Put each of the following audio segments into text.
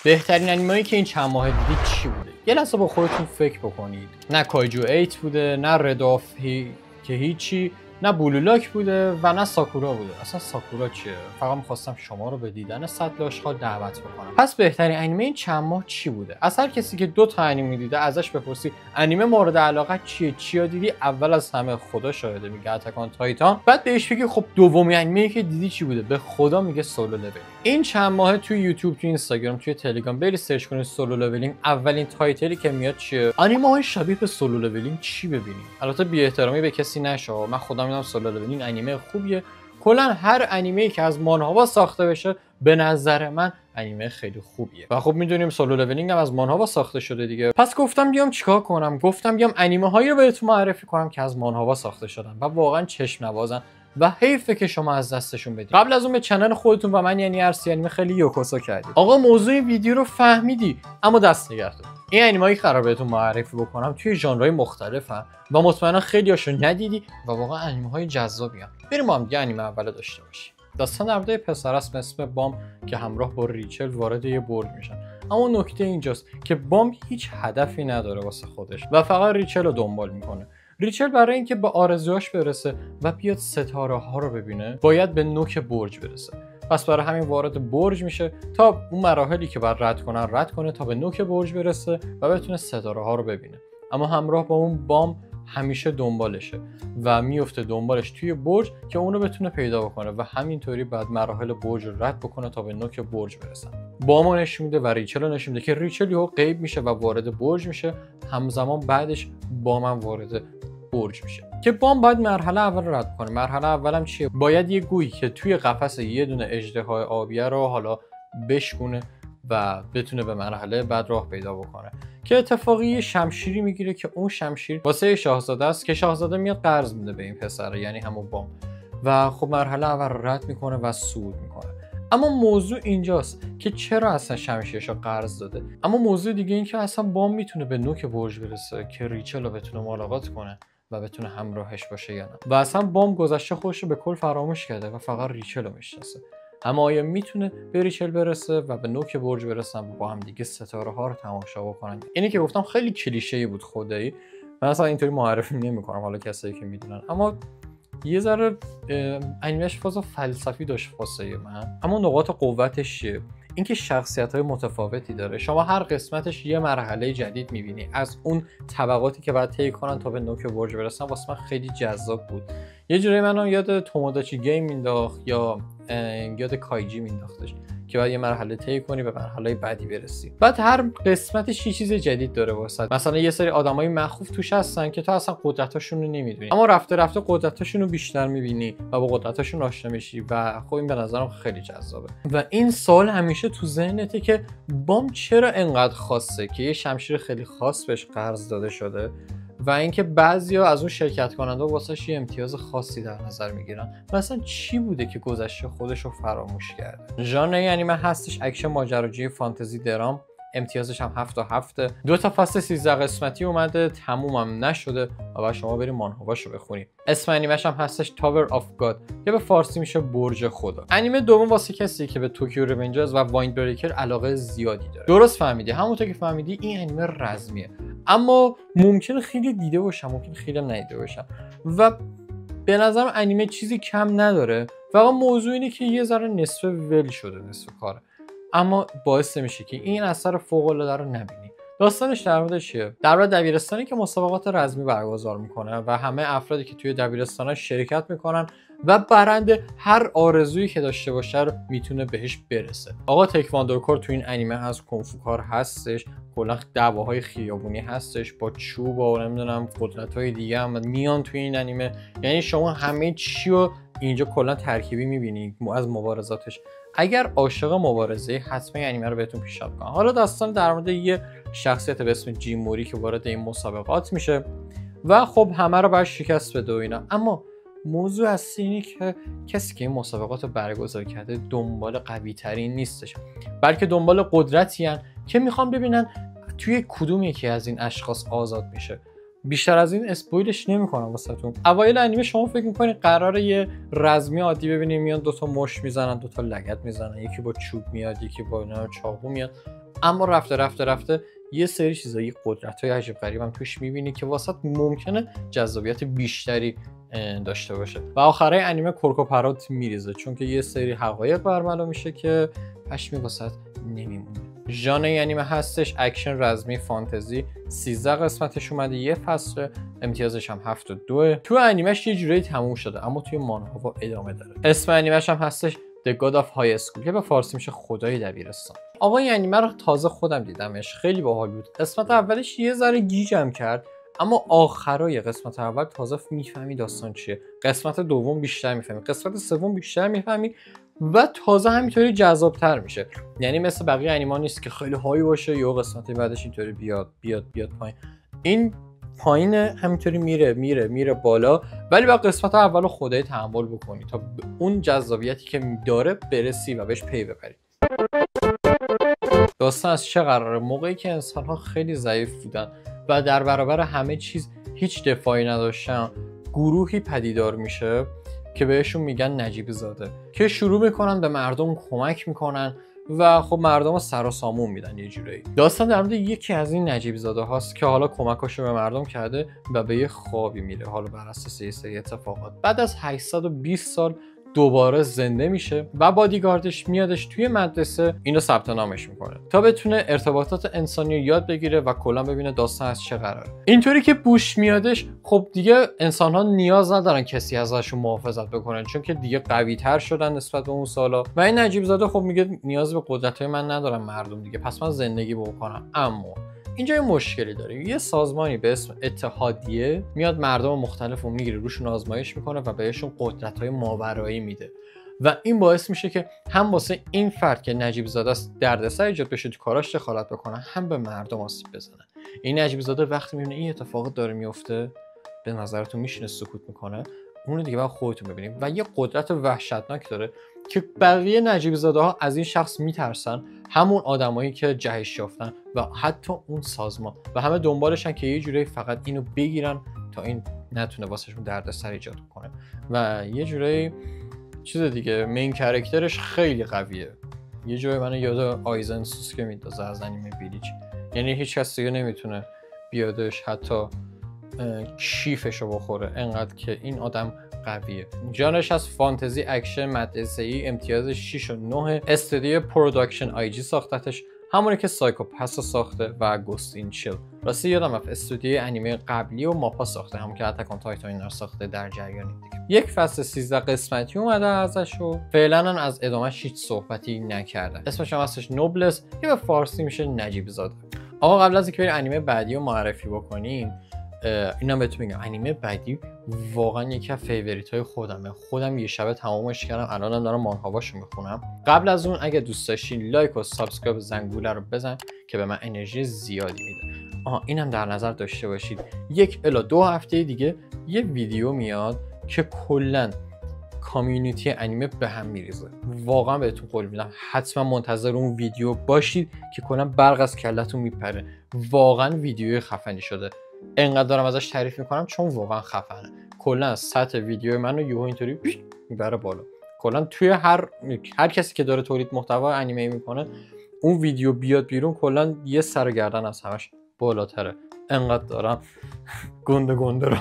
بهترین انیمه‌ای که این چند ماه دیدید چی بوده؟ یه لحظه با خودتون فکر بکنید. نه کایجو 8 بوده، نه رد آف که هیچی، نه بلولاک بوده و نه ساکورا بوده. اصلا ساکورا چیه؟ فقط می‌خواستم شما رو به دیدن سطل آشغال دعوت بکنم. پس بهترین انیمه این چند ماه چی بوده؟ از هر کسی که 2 تا انیمه دیده ازش بپرسی انیمه مورد علاقه چیه؟ چیا دیدی؟ اول از همه خدا شاهده میگه اتک آن تایتان. بعد بهش بگی خب دومین انیمه‌ای که دیدی چی بوده؟ به خدا میگه سولو لول. این چند ماه توی یوتیوب، توی اینستاگرام، توی تلگرام بری سرچ کنید سولو لولینگ، اولین تایتلی که میاد چیه؟ انیمه‌های شبیه به سولو لولینگ چی ببینیم؟ البته بی احترامی به کسی نشه، من خودم میگم سولو لولینگ انیمه خوبیه. کلا هر انیمه‌ای که از مانهوا ساخته بشه به نظر من انیمه خیلی خوبیه و خب میدونیم سولو لولینگ هم از مانهوا ساخته شده دیگه. پس گفتم بیام چیکار کنم؟ گفتم بیام انیمه هایی رو بهتون معرفی کنم که از مانهوا ساخته شدن و واقعا چشم نوازن و حیفه که شما از دستشون بدید. قبل از اون به چنل خودتون و من یعنی ارسی انیمه خیلی یوکوسا کردید. آقا موضوع این ویدیو رو فهمیدی، اما دست نگهدار. این انیمه‌ای قرار بهتون معرفی بکنم توی ژانرهای مختلفن و مطمئنا خیلیاشو ندیدی و واقعا انیمه‌های جذابی ان. بریم با هم دیگه انیمه اول داشته باشیم. داستان در مورد پسر است به اسم بام که همراه با ریچل وارد یه برج میشن. اما نکته اینجاست که بام هیچ هدفی نداره واسه خودش و فقط ریچل رو دنبال میکنه. ریچل برای اینکه به آرزوهاش برسه و بیاد ستاره ها رو ببینه باید به نوک برج برسه. پس برای همین وارد برج میشه تا اون مراحلی که باید رد کنه تا به نوک برج برسه و بتونه ستاره ها رو ببینه. اما همراه با اون بام همیشه دنبالشه و میفته دنبالش توی برج که اونو بتونه پیدا بکنه و همینطوری بعد مراحل برج رو رد بکنه تا به نوک برج برسن. بامو نشون میده و ریچل رو نشون میده که ریچل یهو غیب میشه و وارد برج میشه. همزمان بعدش بام هم وارد برج میشه که بام باید مرحله اول رو رد کنه. مرحله اولم چیه؟ باید یه گویی که توی قفس یه دونه اژدهای آبیه رو حالا بشکونه و بتونه به مرحله بعد راه پیدا بکنه که اتفاقی یه شمشیری میگیره که اون شمشیر واسه شاهزاده است که شاهزاده میاد قرض میده به این پسر، یعنی همون بام، و خب مرحله اول رو رد میکنه و صعود میکنه. اما موضوع اینجاست که چرا اصلا شمشیرشو قرض داده. اما موضوع دیگه این که اصلا بام میتونه به نوک برج برسه که ریچل رو بتونه ملاقات کنه و بتونه همراهش باشه یا نه. و اصلا بام گذشته خودش رو به کل فراموش کرده و فقط ریچل رو میشناسه. اما آیا میتونه به ریچل برسه و به نوک برج برسن و با هم دیگه ستاره ها رو تماشا بکنن؟ اینی که گفتم خیلی کلیشه‌ای بود خدایی. من اصلا اینطوری معرفی نمی‌کنم حالا کسایی که میدونن، اما یه ذره انیمهش فاز فلسفی داشت واسه من. اما نقاط قوتش چیه؟ اینکه شخصیت‌های متفاوتی داره. شما هر قسمتش یه مرحله جدید می‌بینی از اون طبقاتی که باید طی کنن تا به نوک برج برسن. واسه من خیلی جذاب بود. یه جوری منو یاد توموداچی گیم مینداخت یا یاد کایجی مینداختش که باید یه مرحله طی کنی به مرحله بعدی برسی. بعد هر قسمتش یه چیز جدید داره واسه. مثلا یه سری آدمای مخوف توش هستن که تو اصلا قدرتاشون رو نمیدونی، اما رفته رفته قدرتاشون رو بیشتر میبینی و با قدرتاشون آشنا میشی و خب این به نظرم خیلی جذابه. و این سوال همیشه تو ذهنته که بام چرا انقدر خاصه که یه شمشیر خیلی خاص بهش قرض داده شده و اینکه بعضیا از اون شرکت کننده واسش یه امتیاز خاصی در نظر میگیرن. مثلا چی بوده که گذشته خودش رو فراموش کرده؟ ژانر این انیمه هستش اکشن ماجراجویی فانتزی درام. امتیازش هم 7 تا 7. 2 تا فصل 13 قسمتی اومده، تمومم نشده و بعد شما بریم مانهواشو بخونید. اسم انیمه‌ش هم هستش تاور آف گاد که به فارسی میشه برج خدا. انیمه دوم واسه کسی که به توکیو ریونجرز و وایند بریکر علاقه زیادی داره. درست فهمیدی، همونطور که فهمیدی این انیمه رزمیه، اما ممکنه خیلی دیده باشم، ممکنه خیلی هم ندیده باشم و به نظرم انیمه چیزی کم نداره. فقط موضوع اینه که یه ذره نصف ول شده، نصف کاره، اما باعث میشه که این اثر فوق‌العاده رو نبینی. داستانش در مورد چیه؟ در مورد دبیرستانی که مسابقات رزمی برگزار میکنه و همه افرادی که توی دبیرستان‌ها شرکت میکنن و برنده هر آرزویی که داشته باشه رو میتونه بهش برسه. آقا تکواندو تو این انیمه هست، کنفو کار هستش، کلا دعواهای خیابونی هستش با چوب و نمیدونم قدرت‌های دیگه هم میان توی این انیمه. یعنی شما همه چی رو اینجا کلا ترکیبی میبینی از مبارزاتش. اگر عاشق مبارزه حتما این انیمه رو بهتون پیشنهاد کنم. حالا داستان در مورد یه شخصیت به اسم جیم موری که وارد این مسابقات میشه و خب همه رو باید شکست بده و اینا. اما موضوع اصلی اینه که کسی که این مسابقات رو برگزار کرده دنبال قوی ترین نیستش، بلکه دنبال قدرتی هن که میخوان ببینن توی کدوم یکی از این اشخاص آزاد میشه. بیشتر از این اسپویلش نمی‌کنم واسهتون. اوایل انیمه شما فکر می‌کنید قراره یه رزمی عادی ببینیم، میان 2 تا مش میزنن، 2 تا لگد میزنن، یکی با چوب میاد، یکی با چاقو میاد. اما رفته یه سری چیزایی قدرت‌های عجیب غریب هم توش می‌بینی که واسط ممکنه جذابیت بیشتری داشته باشه و آخرای انیمه کرک و پرات میریزه چون که یه سری حقایق برملا میشه که پشمی واسط نمیمونه. ژانر انیمه هستش اکشن رزمی فانتزی، 13 قسمتش اومده، یه فصل، امتیازش هم 7.2. تو انیمهش یه جوری تموم شده اما توی مانهوا ادامه داره. اسم انیمهش هم هستش The God of High School که به فارسی میشه خدای دبیرستان. آقا این انیمه رو تازه خودم دیدمش، خیلی باحال بود. قسمت اولش یه ذره گیجم کرد اما آخرای قسمت اول تازه میفهمی داستان چیه. قسمت دوم بیشتر میفهمی، قسمت سوم بیشتر میفهمی و تازه همینطوری جذاب‌تر میشه. یعنی مثل بقیه انیمه نیست که خیلی هایی باشه یا قسمت بعدش اینطوری بیاد پایین. این پایین همینطوری میره بالا، ولی با قسمت اولو خدای تحمل بکنی تا اون جذابیتی که داره برسی و بهش پی ببری. داستان از چه قراره؟ موقعی که انسان‌ها خیلی ضعیف بودن و در برابر همه چیز هیچ دفاعی نداشتن، گروهی پدیدار میشه که بهشون میگن نجیب زاده که شروع میکنن به مردم کمک میکنن و خب مردم رو سر و سامون میدن. یه جورایی داستان در مورد یکی از این نجیب زاده هاست که حالا کمکاشو به مردم کرده و به یه خوابی میره، حالا بر اساس یه سری اتفاقات. بعد از 820 سال دوباره زنده میشه و بادیگاردش میادش توی مدرسه اینو ثبت نامش میکنه تا بتونه ارتباطات انسانی رو یاد بگیره و کلا ببینه داستان از چه قراره. اینطوری که بوش میادش خب دیگه انسان‌ها نیاز ندارن کسی ازشون محافظت بکنن چون که دیگه قوی‌تر شدن نسبت به اون سالا و این نجیب زاده خب میگه نیاز به قدرت‌های من ندارم مردم دیگه، پس من زندگی بکنم. اما اینجا یه مشکلی داره. یه سازمانی به اسم اتحادیه میاد مردم مختلف رو میگیره، روشون آزمایش میکنه و بهشون قدرت‌های ماورایی میده و این باعث میشه که هم واسه این فرد که نجیب زاده است دردسر ایجاد بشه، تو کاراش دخالت بکنه، هم به مردم آسیب بزنه. این نجیب زاده وقتی میبینه این اتفاق داره میفته به نظرتون میشینه سکوت میکنه، اون دیگه باید خودتون ببینید. و یه قدرت وحشتناک داره که بقیه نجیب زاده ها از این شخص میترسن، همون آدمایی که جهش یافتن و حتی اون سازمان و همه دنبالشن که یه جوری فقط اینو بگیرن تا این نتونه واسهشون دردسر ایجاد کنه. و یه جوری چیز دیگه مین کاراکترش خیلی قویه، یه جوری منو یاد آیزن سوسکه میندازه از انیمه بلیچ. یعنی هیچ کس دیگه نمیتونه بیادش حتی کیفشو بخوره انقدر که این آدم قویه. ژانرش از فانتزی اکشن مدرسه‌ای، امتیاز 6 و 9. استودیو پروداکشن آی جی ساختتش، همونی که سایکوپس ساخته و گوست این شیل. راستی یادم رفت استودیو انیمه قبلی و ماپا ساخته، همون که اتک آن تایتان رو ساخته در جریانی دیگه. یک فصل 13 قسمتی اومده ازش و فعلا از ادامهش هیچ صحبتی نکردن. اسمش هم هستش نوبلس که به فارسی میشه نجیب زاده. آقا قبل از اینکه بریم انیمه بعدی رو معرفی بکنیم، اینم بهتون میگم انیمه بعدی واقعا یکی از فیوریت های خودم یه شبه تمامش کردم، الانم دارم مانهواشو میخونم. قبل از اون اگه دوست داشتین لایک و سابسکرایب زنگوله رو بزن که به من انرژی زیادی میده. اینم در نظر داشته باشید 1 الی 2 هفته دیگه یه ویدیو میاد که کلا کامیونیتی انیمه به هم میریزه. واقعا بهتون قول میدم حتما منتظر اون ویدیو باشید که کلا برق از کلتون میپره. واقعا ویدیوی خفنی شده، انقدر دارم ازش تعریف میکنم چون واقعا خفنه. کلا سطح ویدیو منو یهو اینطوری میبره بالا. کلا توی هر کسی که داره تولید محتوا انیمه میکنه اون ویدیو بیاد بیرون کلا یه سر گردن از همش بالاتره. انقدر دارم گنده رو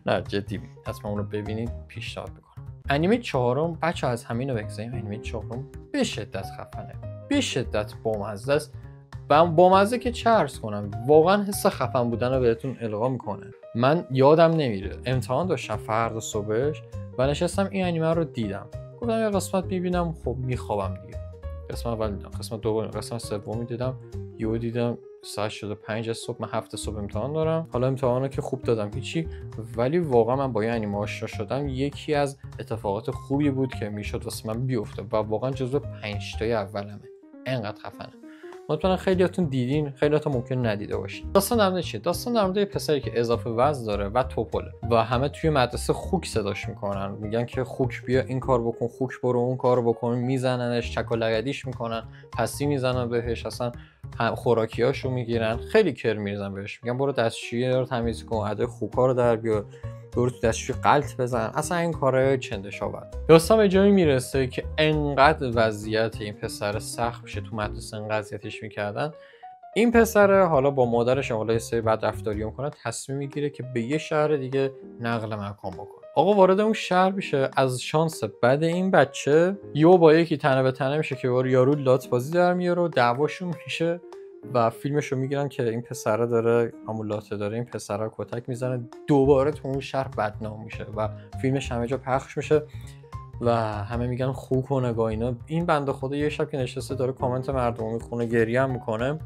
نه جدی حتما اون رو ببینید، پیشنهاد میکنم. انیمه 4 بچه از همینو بگذاریم. انیمه 4 به شدت خفنه، به شدت بامزه است. بامزه که چه عرض کنم، واقعا حس خفن بودن رو بهتون القا میکنه. من یادم نمیره امتحان داشتم فردا صبحش و نشستم این انیمه رو دیدم، گفتم یه قسمت میبینم خب میخوابم دیگه. قسمت اول دیدم، قسمت دوم، قسمت سوم دیدم، یهو دیدم ساعت شده 5 صبح، من 7 صبح امتحان دارم. حالا امتحانو که خوب دادم هیچی، ولی واقعا من با این انیمه آشنا شدم یکی از اتفاقات خوبی بود که میشد واسه من بیفته و واقعا جزو 5 تای اولمه. انقدر خفنه. مطمئنا خیلیاتون دیدین، خیلیاتون ممکن ندیده باشین. داستان در مورد چیه؟ داستان در مورد یه پسری که اضافه وزن داره و توپله و همه توی مدرسه خوک صداش میکنن، میگن که خوک بیا این کار بکن، خوک برو اون کار بکن، میزننش، چک و لگدیش میکنن، پسی میزنن بهش، اصلا خوراکیاشو میگیرن، خیلی کر میریزن بهش، میگن برو دستشویی رو تمیز کن، ادای خوکا رو در بیار. برو تو دستشویی غلط بزن، اصلا این کاره چندشاور. داستان به جایی میرسه که انقدر وضعیت این پسر سخت میشه، تو مدرسه انقدر اذیتش میکردن، این پسر حالا با مادرش حالا یه سری بد رفتاری میکنه، تصمیم میگیره که به یه شهر دیگه نقل مکان بکنه. آقا وارد اون شهر میشه، از شانس بد این بچه با یکی تنه به تنه میشه که یارو لات بازی در میاره و دعواشون میشه و فیلمشو میگیرن که این پسره داره همون لاته داره این پسره کتک میزنه، دوباره تو اون شهر بدنام میشه و فیلمش همه جا پخش میشه و همه میگن خوب کنه اینا. این بنده خدا یه شب که نشسته داره کامنت مردم میخونه، گریه هم میکنه،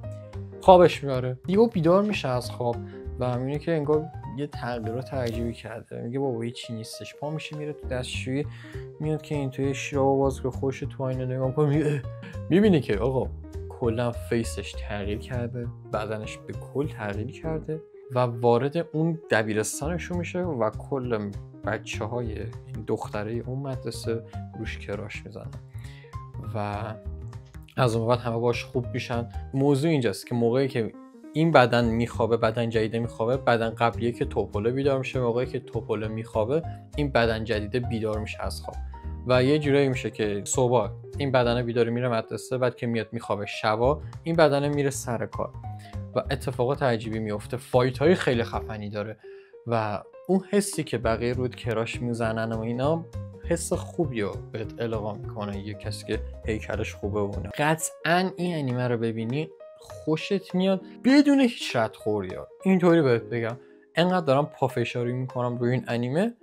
خوابش میاره. بیدار میشه از خواب و میبینه که انگار یه تغییرات عجیبی کرده. میگه بابا هیچی نیستش. پا میشه میره تو دستشویی، میاد که این توی شیرابا باز که خوش تو آینه نگاه کنه، میبینه که آقا کلا فیسش تغییر کرده، بدنش به کل تغییر کرده و وارد اون دبیرستانشون میشه و کل بچه‌های این دختره اون مدرسه روش کراش میزنن و از اون بعد همه باش خوب میشن. موضوع اینجاست که موقعی که این بدن میخوابه، بدن جدیده میخوابه، بدن قبلیه که توپله بیدار میشه، موقعی که توپله میخوابه این بدن جدیده بیدار میشه از خواب و یه جورایی میشه که صبح این بدن بیدار میره مدرسه، بعد که میاد میخوابه شبا این بدن میره سر کار و اتفاقات عجیبی میفته، فایت های خیلی خفنی داره و اون حسی که بقیه رود کراش میزنن و اینا حس خوبی رو بهت القا میکنه، یه کسی که هیکلش خوبه و اینا. قطعا این انیمه رو ببینی خوشت میاد بدون هیچ ردخوری. اینطوری بهت بگم، انقدر دارم پافشاری میکنم روی این انیمه،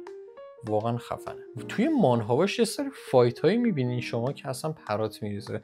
واقعا خفنه. توی مانهواش یه سری فایت هایی میبینین شما که اصلا پرات میریزه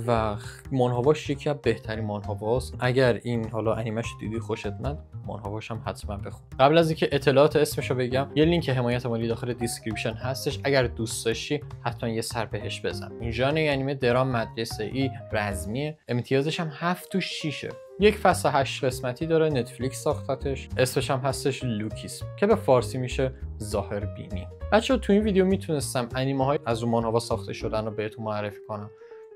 و مانهواش یکی از بهترین مانهواست. اگر این حالا انیمهش دیدی خوشت اومد، مانهواش هم حتما بخون. قبل از اینکه اطلاعات اسمشو بگم، یه لینک حمایت مالی داخل دیسکریپشن هستش، اگر دوست داشتی حتما یه سر بهش بزن. این ژانر انیمه درام مدرسه‌ای رزمیه، امتیازش هم 7 و 6. یک فصل 8 قسمتی داره، نتفلیکس ساختتش، اسمش هم هستش لوکیسم که به فارسی میشه ظاهر بینی. بچه‌ها تو این ویدیو میتونستم انیمه های از اون مانهوا ساخته شدن رو بهتون معرفی کنم،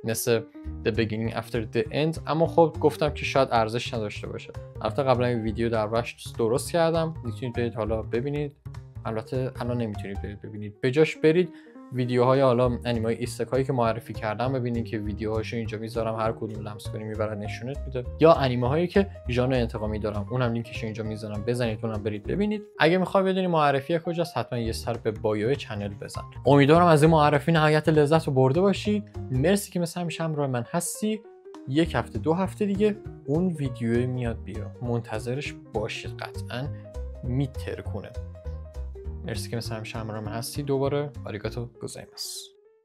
مثل The Beginning After the End، اما خب گفتم که شاید ارزش نداشته باشه. البته قبلا این ویدیو دربارش درست کردم، میتونید برید حالا ببینید. البته الان نمیتونید برید ببینید، بجاش برید ویدیوهای حالا انیمه ایستکایی که معرفی کردم ببینید که ویدیوهاشو اینجا میذارم، هر کدوم لمس کنی میبره نشونت میده، یا انیمه هایی که ژانر انتقامی دارم اونم لینکش اینجا میذارم، بزنید اونم برید ببینید. اگه میخوای بدونی معرفی کجاست حتما یه سر به بایو چنل بزن. امیدوارم از این معرفی نهایت لذت رو برده باشید. مرسی که مثل همیشه همراه من هستی. یک هفته 2 هفته دیگه اون ویدیو میاد بیرون، منتظرش باشید، قطعا میترکونه. مرسی که مثل همیشه همراه من هستی. دوباره آریگاتو گوزایماس.